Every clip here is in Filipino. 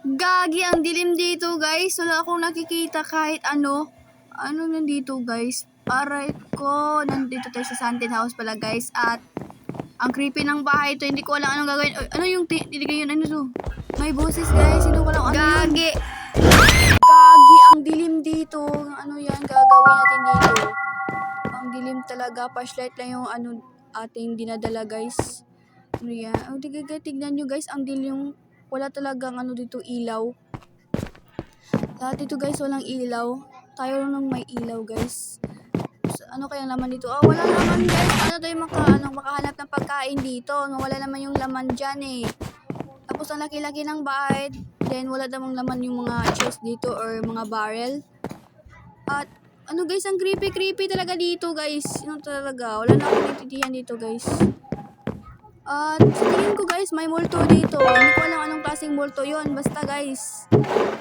Gagi, ang dilim dito guys. Wala akong nakikita kahit ano. Ano nandito guys? Aray ko. Nandito tayo sa Haunted House pala guys. At ang creepy ng bahay ito. Hindi ko alam anong gagawin. Ano yung titigay yun? Ano to? May boses guys. Hindi ko alam ano yun. Gagi. Gagi, ang dilim dito. Ano yan? Gagawin natin dito. Ang dilim talaga. Flashlight lang yung ano ating dinadala guys. Ano yan? Oh, tignan nyo guys. Ang dilim. Wala talagang ano dito ilaw. Lahat dito guys walang ilaw. Tayo lang may ilaw guys. So, ano kaya laman dito? Oh, wala laman guys. Ano tayo makahanap ng pagkain dito? Wala naman yung laman dyan eh. Tapos ang laki-laki ng bahay. Then wala namang laman yung mga chest dito or mga barrel. At ano guys, ang creepy talaga dito guys. Ano talaga? Wala na akong naiintindihan dito guys. At sa tingin ko guys, may multo dito. Hindi ko alam anong klaseng multo yon. Basta guys,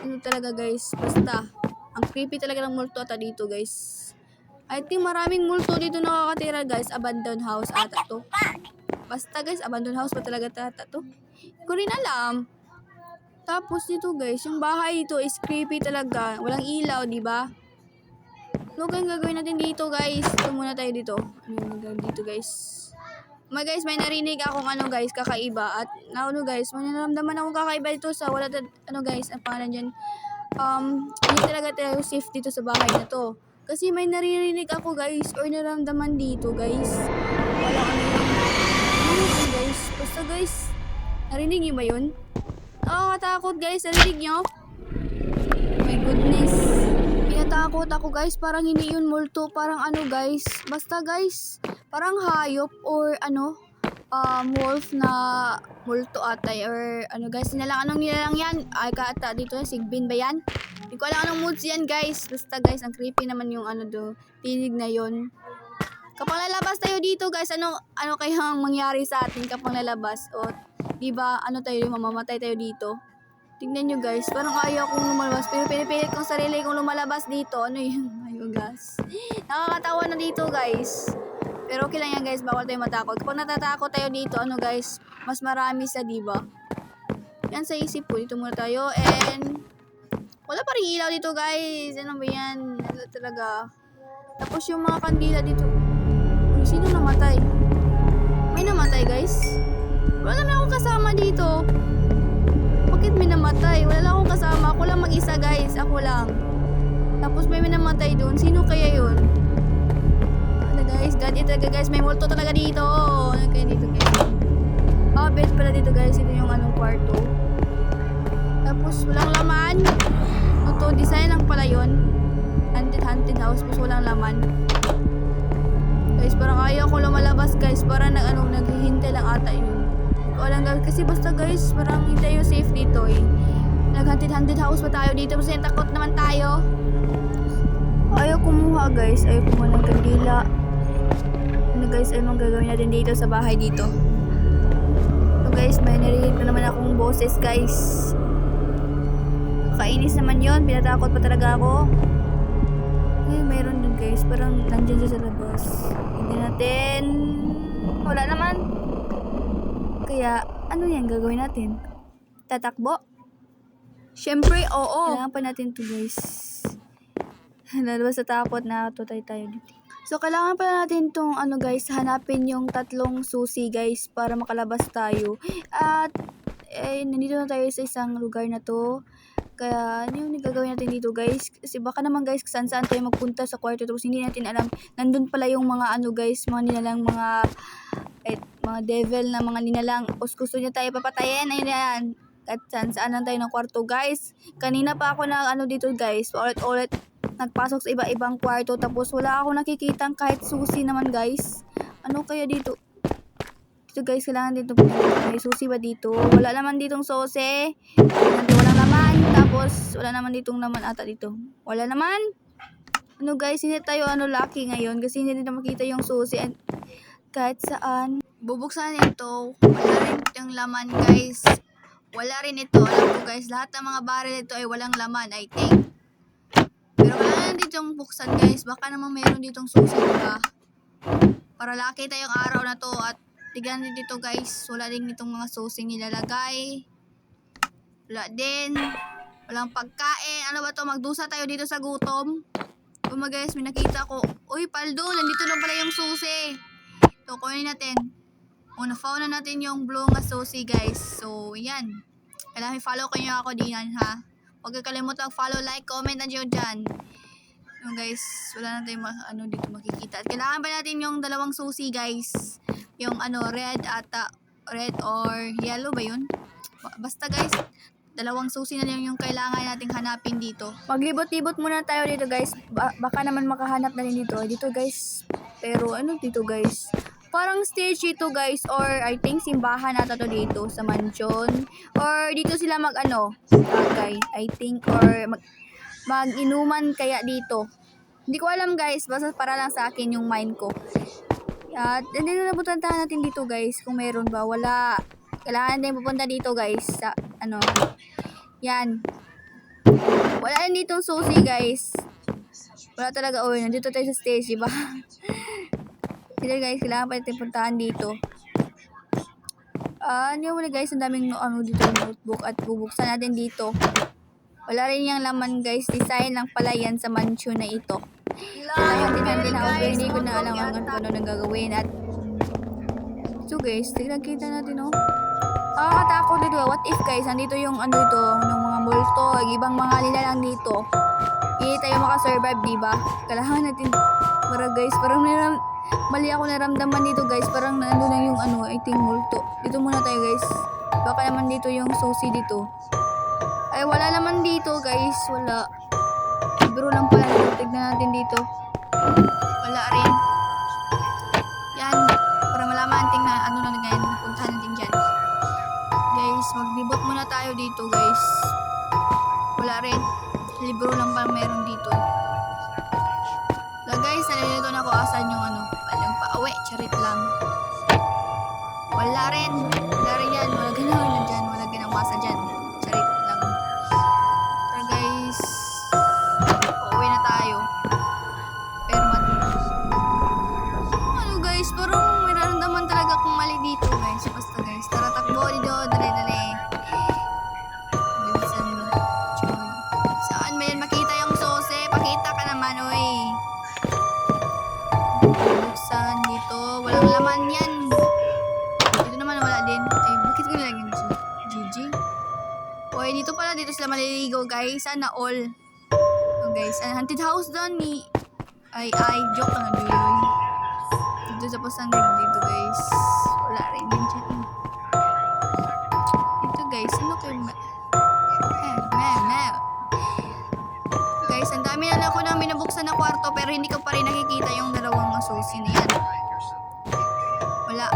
ano talaga guys, basta. Ang creepy talaga ng multo ata dito guys. I think maraming multo dito nakakatira guys. Abandoned house ata to. Basta guys, abandoned house pa talaga ata to. Hindi ko rin alam. Tapos dito guys, yung bahay dito is creepy talaga. Walang ilaw, di ba? Ano kayong gagawin natin dito guys? Ito muna tayo dito. Ano yung gagawin dito guys? Guys, may narinig akong ano guys, kakaiba. At ano guys, may nararamdaman akong kakaiba dito sa ano guys, ang pangalan dyan. Hindi talaga tayo safe dito sa bahay na to. Kasi may naririnig ako guys, or nararamdaman dito guys. Wala ano yun guys. Basta guys, narinig nyo ba yun? Nakakatakot guys, narinig nyo? My goodness. Pinatakot ako guys, parang hindi yun multo, parang ano guys. Basta guys, parang hayop or ano, wolf na multo atay or ano guys, anong nilalang yan? Ay kata dito, sigbin ba yan? Hindi ko alam anong moods yan guys. Basta guys, ang creepy naman yung ano do, tinig na yon. Kapag lalabas tayo dito guys, ano kaya ang mangyari sa atin kapag lalabas? O, diba, ano tayo, mamamatay tayo dito? Tingnan nyo guys, parang ayaw kong lumalabas. Pero pinipilit kong sarili kong lumalabas dito. Ano yun? Ayun guys. Nakakatawa na dito guys. Pero okay lang yan guys, bawal tayo matakot. Kapag natatakot tayo dito, ano guys, mas marami sa diba? Yan sa isip ko, dito muna tayo. And wala pa rin ilaw dito guys. Ano ba yan? Ano talaga. Tapos yung mga kandila dito. Uy, sino namatay? May namatay guys? Wala naman akong kasama dito. Bakit may namatay? Wala lang akong kasama. Ako lang mag-isa guys. Ako lang. Tapos may namatay doon. Sino kaya yun? Ano guys? Gadget talaga guys. May multo talaga dito. Ano kaya dito guys? Bed pala dito guys. Ito yung anong kwarto. Tapos walang laman. Ito, design lang pala yun. Haunted house. Tapos walang laman. Guys, parang ayaw ko lumalabas guys. Parang naghihintay lang ata yun. Walang gawin. Kasi basta guys, parang hindi tayo safe dito eh. Nag-haunted house pa tayo dito. Kasi takot naman tayo. Ayaw kumuha guys. Ayaw kumuha ng kandila. Ano guys, anong gagawin natin dito sa bahay dito? So guys, may narinig na naman akong boses guys. Kakainis naman yon. Pinatakot pa talaga ako. Eh, mayroon dun guys. Parang nandyan siya sa labas. Hindi natin. Wala naman. Kaya, ano yan gagawin natin? Tatakbo? Syempre, oo. Kailangan pa natin to guys. Lalabas sa takot na tutay tayo dito. So, kailangan pa natin tong ano guys, hanapin yung 3 susi guys para makalabas tayo. At, nandito na tayo sa isang lugar na to. Kaya, ano yung gagawin natin dito guys? Kasi baka naman guys, saan-saan tayo magpunta sa kwarto. Tapos hindi natin alam, nandun pala yung mga ano guys, mga nilalang mga devil na mga nilalang. Tapos gusto niya tayo papatayin. Ayun yan. At saan lang tayo ng kwarto guys. Kanina pa ako na ano dito guys. Ulit-ulit nagpasok sa iba-ibang kwarto. Tapos wala ako nakikitang kahit susi naman guys. Ano kaya dito? Dito guys, kailangan dito. May susi ba dito? Wala naman ditong susi. Walang naman. Tapos wala naman ditong naman ata dito. Wala naman. Ano guys, hindi tayo lucky ngayon. Kasi hindi na makita yung susi. And kahit saan. Bubuksan ito. Wala rin itong laman guys. Wala rin ito. Alam ko guys, lahat ng mga barrel ito ay walang laman, I think. Pero wala dito yung buksan guys. Baka naman mayroon ditong susi, diba? Para lucky tayong araw na to. At tignan din dito guys. Wala din itong mga susi nilalagay. Wala din. Walang pagkain. Ano ba to? Magdusa tayo dito sa gutom. Guys, may nakita ko. Uy, paldo. Nandito lang pala yung susi. So, kunin natin. Na-found na natin yung blue nga susi, guys. So, yan. Kailangan follow kayo ako diyan, ha? Huwag kalimutan mag-follow, like, comment na dyan. So, guys, wala na tayong dito makikita. At kailangan pa natin yung dalawang susi, guys. Yung red red or yellow ba yun? Basta, guys, dalawang susi na lang yung kailangan nating hanapin dito. Maglibot-libot muna tayo dito, guys. Baka naman makahanap na rin dito. Dito, guys. Pero, dito, guys? Parang stage ito, guys. Or, I think, simbahan ata to dito sa mansion. Or, dito sila guys. I think, or mag-inuman kaya dito. Hindi ko alam, guys. Basta para lang sa akin yung mind ko. At, hindi na pupuntahan natin dito, guys. Kung meron ba. Wala. Kailangan din pupunta dito, guys. Sa, yan. Wala din ditong susi, guys. Wala talaga. Oh, nandito tayo sa stage, diba? Sila, guys, kailangan pa natin puntahan dito. Wala, guys, ang daming dito notebook at bubuksan natin dito. Wala rin yung laman, guys. Design lang pala yan sa mansion na ito. Hindi ko na alam ang ano nang gagawin. At so, guys, tignan kita natin, Nakakatakot dito. What if, guys, nandito yung dito, ng mga multo, ibang mga nilalang dito. Hindi tayo makasurvive, diba? Kailangan natin, guys, parang mali ako naramdaman dito, guys. Parang nandun na yung I think multo. Dito muna tayo, guys. Baka naman dito yung susi dito. Ay, wala naman dito, guys. Wala. Biro lang pala. Tignan natin dito. Wala rin. Yan. Para malaman, tingnan na ngayon. Puntahan natin dyan. Guys, maglibot muna tayo dito, guys. Wala rin. Libro lang pa meron dito. Guys, nalilito na ako asan yung palang pauwi. Charit lang. Wala rin. Wala rin yan. Wala ganawa na dyan. Wala ginawasa dyan. Charit lang. Pero guys, pauwi na tayo. Pero guys, parang may naramdaman talaga akong mali dito, guys. Basta, guys, tara takbo dito. Dali. Saan ba yan makita yung sose? Pakita ka naman, oy. Buksan dito. Walang laman yan. Dito naman wala din. Ay, bakit ko nilagyan dito? GG. Oy, dito pala. Dito sila maliligo, guys. Sana all. So, guys, haunted house doon ni... Ay, joke lang. Dito sa pasang dito, guys. Wala rin din dyan. Dito, guys. Ano kayo guys, ang dami na ako nang binubuksan na kwarto pero hindi ko pa rin nakikita yung dalawang susi na yan. Wala.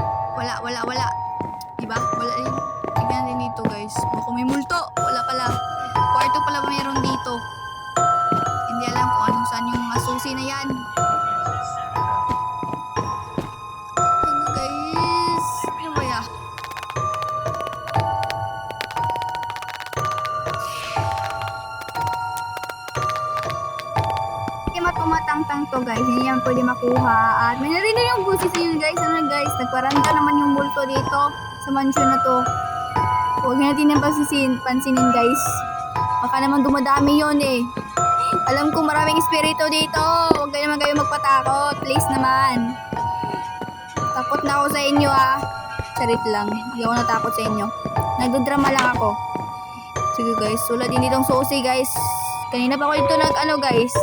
Diba? Wala rin. Tignan din dito, guys. Baka may multo. Wala pala. Kwarto pala mayroon dito. Hindi alam kung anong saan yung mga susi na yan. Guys. Ano ba ya? Tumatangtang to, guys. Hindi yan pwede makuha. At may narinig yung busis yun, guys. Guys? Nagparanda naman yung multo dito sa mansion na to. Huwag natin yung pansinin, guys. Baka naman dumadami yun, eh. Alam ko maraming espiritu dito. Huwag naman kayo magpatakot. Please naman. Takot na ako sa inyo, Charit lang. Hindi ako natakot sa inyo. Nagdodrama lang ako. Sige, guys. Wala din ditong susi, guys. Kanina pa ako dito guys.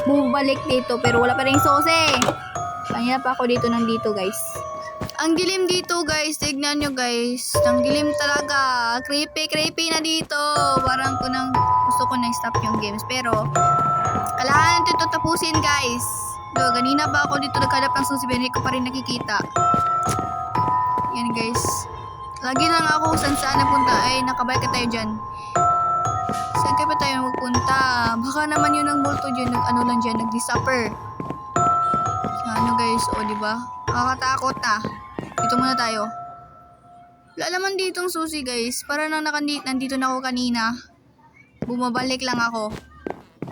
Bumalik dito pero wala pa rin sose. Kanina pa ako dito nandito, guys. Ang dilim dito, guys. Tignan nyo, guys. Ang dilim talaga. Creepy na dito. Parang gusto ko na stop yung games. Pero kailangan natin ito tapusin, guys. Ganina pa ako dito nagkalap ng susi. Hindi ko pa rin nakikita. Yan, guys. Lagi lang ako saan napunta. Ay, nakabalik tayo dyan. Saan kaya ba tayo magpunta? Baka naman yun ang multo dyan. Nag-disappear. Guys. O, diba? Nakakatakot na. Dito muna tayo. Wala naman ditong susi, guys. Para nang nandito na ako kanina. Bumabalik lang ako.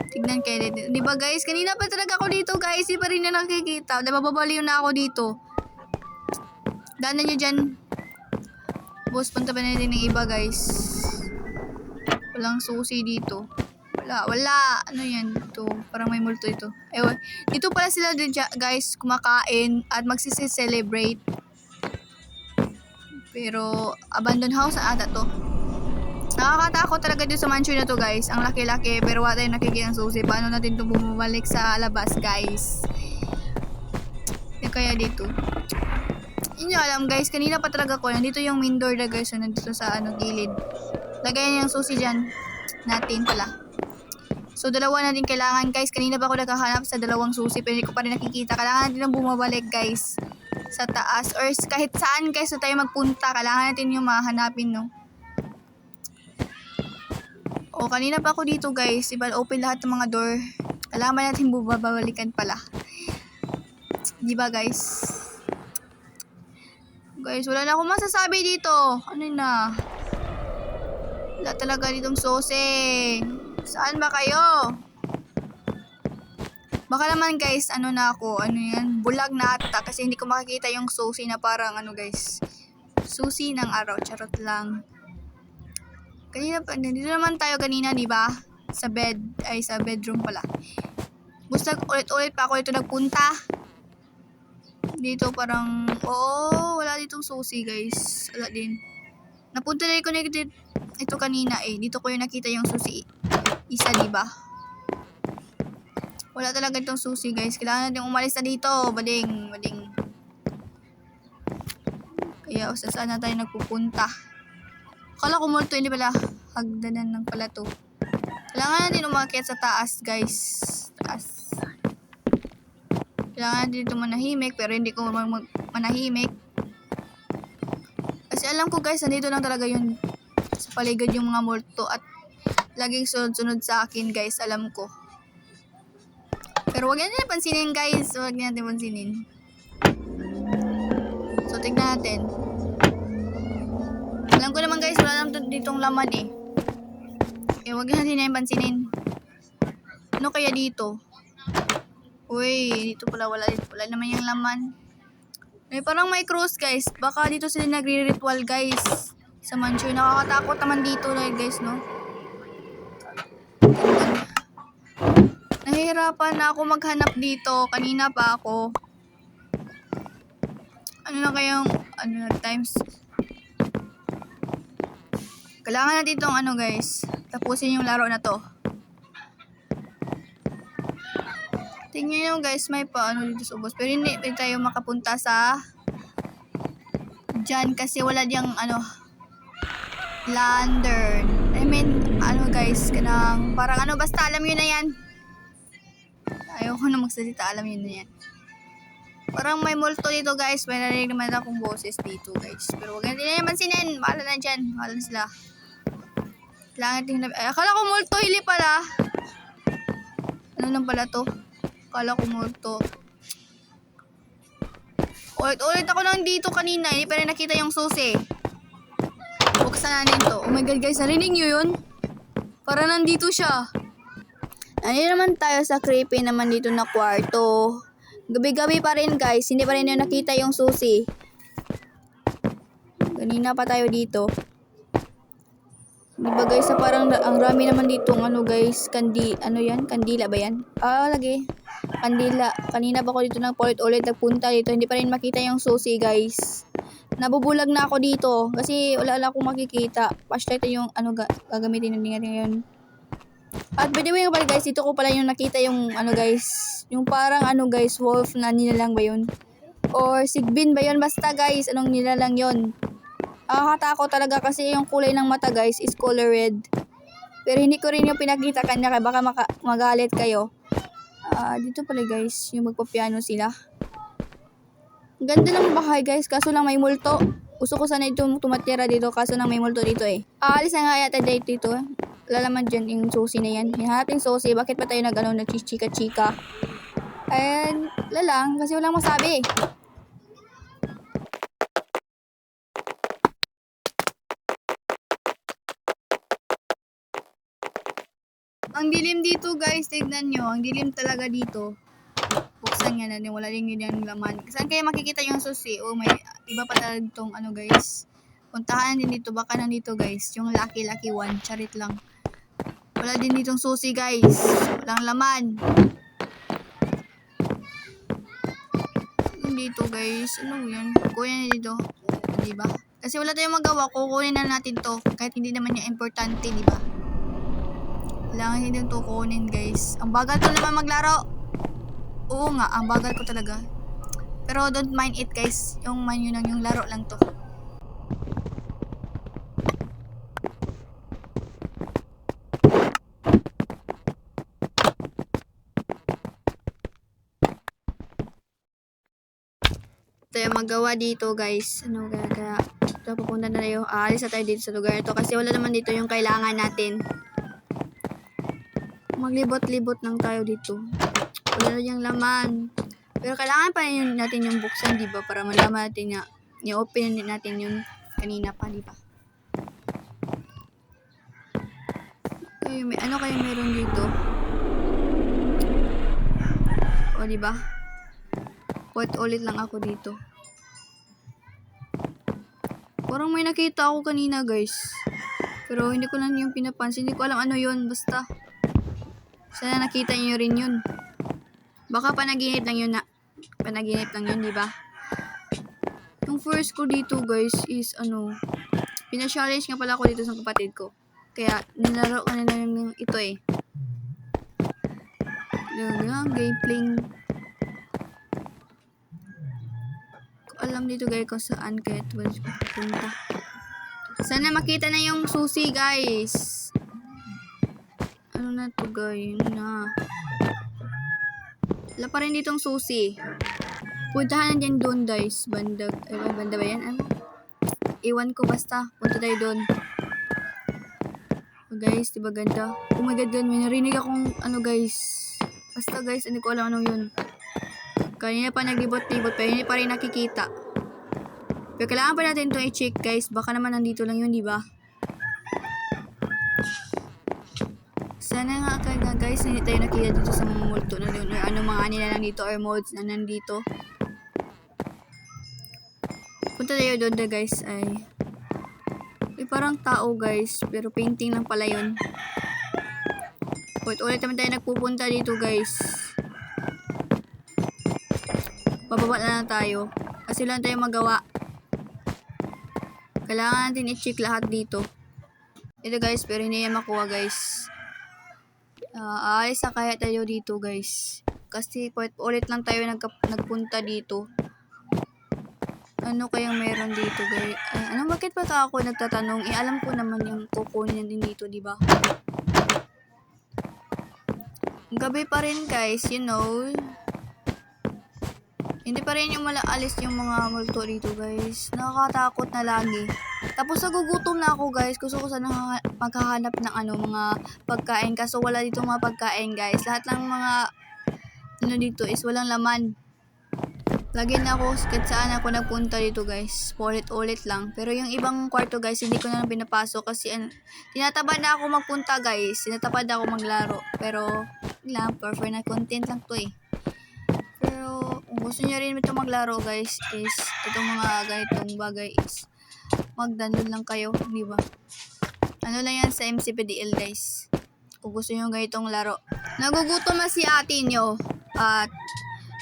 Tignan kayo. Diba, guys? Kanina pa talaga ako dito, guys. Di pa rin na nakikita. Babaliw na ako dito. Daanan nyo dyan. Boss, punta pa natin ng iba, guys. Walang susi dito. Wala. Ano yan? Ito, parang may multo ito. Ewan. Dito pala sila guys kumakain at magsisi-celebrate. Pero, abandoned house na ata to. Nakakatakot talaga dito sa mansion na to guys. Ang laki-laki pero wala tayong nakikita ng susi. Paano natin ito bumabalik sa labas guys? Kaya dito. Hindi alam guys, kanina pa talaga ko. Nandito yung main door na guys. So, nandito sa gilid. Lagayan yung susi dyan. Natin pala. So, dalawa na din kailangan guys. Kanina pa ako naghahanap sa dalawang susi. Pero hindi ko pa rin nakikita. Kailangan natin yung bumabalik guys. Sa taas. Or kahit saan guys na tayo magpunta. Kailangan natin yung mahanapin no. O, kanina pa ako dito guys. Diba open lahat ng mga door. Kailangan natin bumabalikan pala. Diba guys? Guys, wala na akong masasabi dito. Ano na? Wala talaga ditong susi. Saan ba kayo? Baka naman guys, ano na ako, ano yan, bulag na ata kasi hindi ko makikita yung susi na parang ano guys, susi ng araw, charot lang. Kanina pa, nandito naman tayo kanina, di ba? Sa bedroom pala. Basta ulit-ulit pa ako ito nagpunta. Dito parang, wala ditong susi guys. Wala din. Napunta na ko ito kanina eh. Dito ko yung nakita yung susi. Isa, diba? Wala talaga itong susi guys. Kailangan natin umalis na dito. Bading. Kaya saan na tayo nagpupunta. Akala ko multo, hindi pala. Hagdanan lang pala to. Kailangan natin umakyat sa taas guys. Taas. Kailangan dito manahimik pero hindi ko manahimik. Kasi alam ko guys, nandito lang talaga yun sa paligid yung mga multo at laging sunod-sunod sa akin guys, alam ko. Pero wag natin pansinin guys, wag natin pansinin. So tignan natin. Alam ko naman guys, wala naman ditong laman eh. Wag natin na pansinin. Ano kaya dito? Uy, dito pala wala naman yung laman. Parang may cross guys. Baka dito sila nagre-ritual guys. Sa mansion. Nakakatakot naman dito guys, no? Nahihirapan na ako maghanap dito. Kanina pa ako. Ano na kayang, times. Kailangan na ditong guys. Tapusin yung laro na to. Tingnan nyo guys, may dito sa ubos. Pero hindi tayo makapunta sa dyan kasi wala diyang lantern. I mean, guys, kanang parang basta alam nyo na yan. Ayoko na magsalita, alam nyo na yan. Parang may multo dito guys. May narinig naman akong boses dito guys. Pero huwag natin na naman sinin. Bahala na dyan. Bahala na sila. Kailangan natin akala ko multo, hili pala. Ano lang pala to? Akala ko multo. Ulit ako lang dito kanina. Hindi pa rin nakita yung susi. Buksan natin to. Oh my god guys, narinig nyo yun? Para nandito siya. Nandito naman tayo sa creepy naman dito na kwarto. Gabi-gabi pa rin guys. Hindi pa rin yung nakita yung susi. Kanina pa tayo dito. Diba guys, parang ang rami naman dito guys, kandila ba yan? Lagi. Kandila. Kanina pa ako dito ulit nagpunta dito. Hindi pa rin makita yung susi guys. Nabubulag na ako dito kasi wala akong makikita. Flashlight yung gagamitin natin ngayon. At by the way pala guys, dito ko pala yung nakita yung guys, yung parang guys, wolf na nilalang ba yun? Or sigbin ba yun? Basta guys, anong nilalang yun? Nakakatakot talaga kasi yung kulay ng mata guys is color red. Pero hindi ko rin yung pinakita kanya kaya baka magalit kayo. Dito pala guys, yung magpapiano sila. Ganda ng bahay guys, kaso lang may multo. Gusto ko sana ito tumatira dito kaso lang may multo dito eh. Alis na nga yata dito. Lalaman dyan yung susi na yan. Yung ating susi, bakit pa tayo nagchichika-chika? And lalang, kasi walang masabi. Ang dilim dito guys, tignan nyo. Ang dilim talaga dito. Buksan nga natin, wala rin yun yung laman. Saan kaya makikita yung susi? May iba pa talaga itong guys. Puntahan din dito, baka nandito guys. Yung lucky one, charit lang. Wala din ditong susi guys. Walang laman. Dito guys. Ano yan? Kunin na dito. Diba? Kasi wala tayong magawa. Kukunin na natin to. Kahit hindi naman yung importante. Diba? Kailangan din to kunin guys. Ang bagal ko naman maglaro. Oo nga. Ang bagal ko talaga. Pero don't mind it guys. Yung man yun yung laro lang to. Tayo magawa dito guys. Ano kaya ito pupunta na tayo. Aalis na tayo dito sa lugar ito kasi wala naman dito yung kailangan natin. Maglibot-libot lang tayo dito. Wala na yung laman. Pero kailangan pa yun natin yung buksan, di ba? Para malaman natin na i-open natin yun kanina pa, di ba? Okay, ano kayo meron dito? O, di ba? Ulit lang ako dito. Parang may nakita ako kanina, guys. Pero hindi ko lang yung pinapansin. Hindi ko alam ano yun. Basta. Sana nakita niyo rin yun. Baka panaginip lang yun na. Panaginip lang yun, di ba? Yung first ko dito, guys, is ano. Pina-challenge nga pala ako dito sa kapatid ko. Kaya nilaro ko na lang ito eh. Gameplay. Alam dito guys kung saan kaya ito pupunta. Sana makita na yung susi guys. Ano na to guys? Na. Wala pa rin ditong susi. Puntahan natin doon guys. Banda ba yan? Ano? Iwan ko basta. Punta tayo doon. Oh, guys, diba ganda? Oh my god, may narinig akong ano guys. Basta guys, hindi ko alam ano yun. Kanina pa naglibot-libot pero hindi pa rin nakikita. Pero kailangan pa natin ito i-check guys. Baka naman nandito lang yun, di ba? Sana nga guys, hindi tayo nakita dito sa mga multo na doon. Or ano mga nila nandito or mods na nandito. Punta tayo doon guys ay parang tao guys. Pero painting lang pala yun. Ulit naman tayo nagpupunta dito guys. Bababa na lang tayo. Kasi lang tayo magawa. Kailangan natin i-check lahat dito. Ito guys, pero hindi yan makuha guys. Aalis na kaya tayo dito guys. Kasi ulit lang tayo nagpunta dito. Ano kayang meron dito guys? Ano, bakit pa ako nagtatanong? Alam ko naman yung kukunin din dito, di ba? Gabi pa rin guys, you know. Hindi pa rin yung malaalis yung mga multo dito guys. Nakakatakot na lagi. Tapos nagugutom na ako guys. Gusto ko sana maghahanap ng mga pagkain. Kaso wala dito mga pagkain guys. Lahat ng mga ano dito is walang laman. Lagi na ako kahit saan ako nagpunta dito guys. Ulit lang. Pero yung ibang kwarto guys, hindi ko na lang pinapasok. Kasi tinatabad na ako magpunta guys. Tinatabad na ako maglaro. Pero for na content lang to eh. Pero kung gusto niyo rin ito maglaro guys, is itong mga ganitong bagay is mag-download lang kayo, di ba? Ano lang yan sa MCPDL guys. Kung gusto niyo ganitong laro. Nagugutom na si ate nyo. At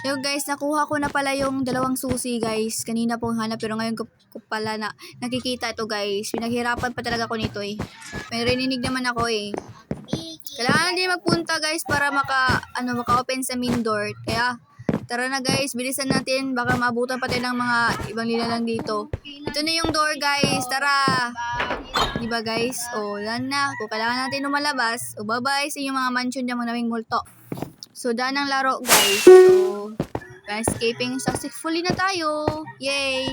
yun guys, nakuha ko na pala yung dalawang susi guys. Kanina pong hanap pero ngayon ko pala na nakikita ito guys. Pinaghirapan pa talaga ako nito eh. May rinig naman ako eh. Kailangan din magpunta guys para maka-open sa main door. Kaya tara na guys, bilisan natin. Baka maabutan pa tayo ng mga ibang nilalang dito. Ito na yung door guys, tara. Diba guys? Yan na. Kung kailangan natin lumalabas, bye-bye sa inyong mga mansion na mga naming multo. So, daan ang laro guys. So, escaping successfully na tayo. Yay!